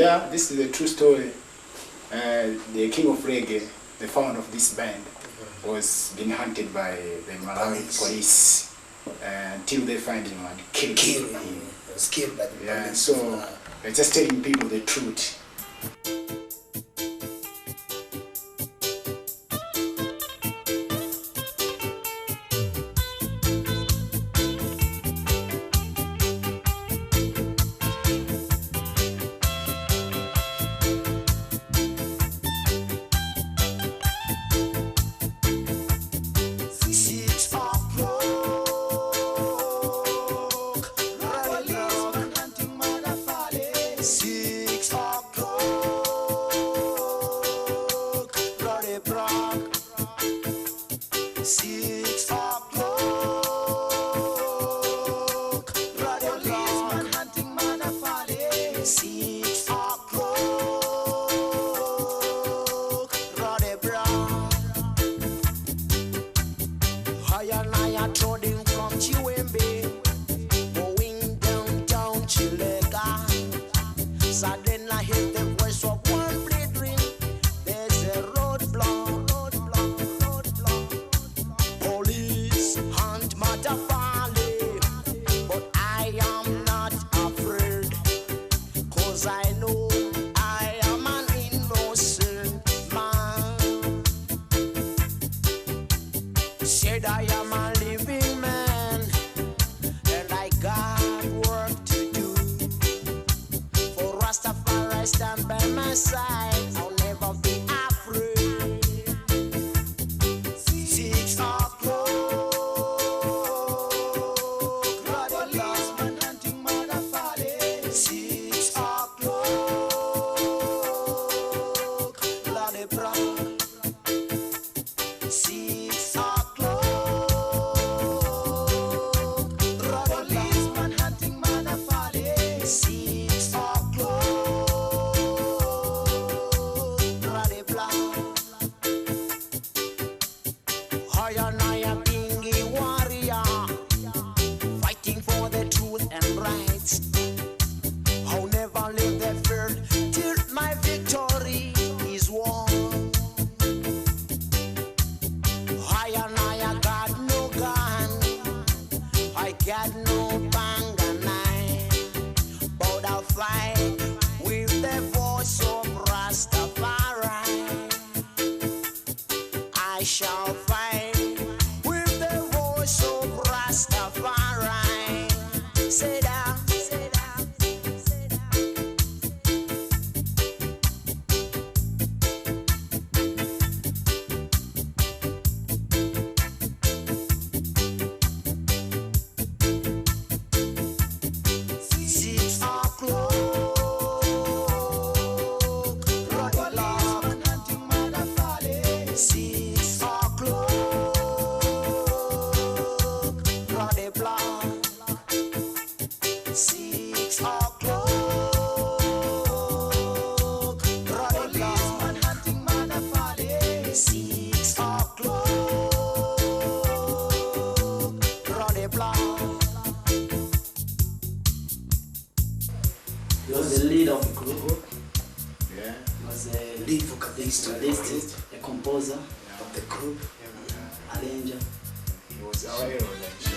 Yeah, this is a true story. The king of reggae, the founder of this band, was being hunted by the Malawi police until they find him and kill him. He was killed by the police. So we're just telling people the truth. Suddenly I hear the voice of one bleeding. There's a roadblock. Police hunt Matafale, but I am not afraid, 'cause I know I am an innocent man. Said I am a living man, and I got work to do. For Rastafari stand by my side, I'll never be afraid. 6 o'clock, Roadblock, hunting Matafale. 6 o'clock, Roadblock. 6 o'clock, Roadblock, hunting Matafale. 6 o'clock, Roadblock. I and I am being a warrior, fighting for the truth and rights. I'll never leave the field till my victory is won. I and I got no gun, I got no bang and knife, but I'll fight with the voice of Rastafari. I shall fight with the voice of Rastafari. Say that, say that, say that. 6 o'clock, Roadblock, hunting Matafale. 6 o'clock, Roadblock. 6 o'clock, Roadblock, hunting Matafale. 6 o'clock, Roadblock. He was the leader of the group. Yeah. He was a Lead vocalist a composer, of the group. arranger. He was our hero, like, so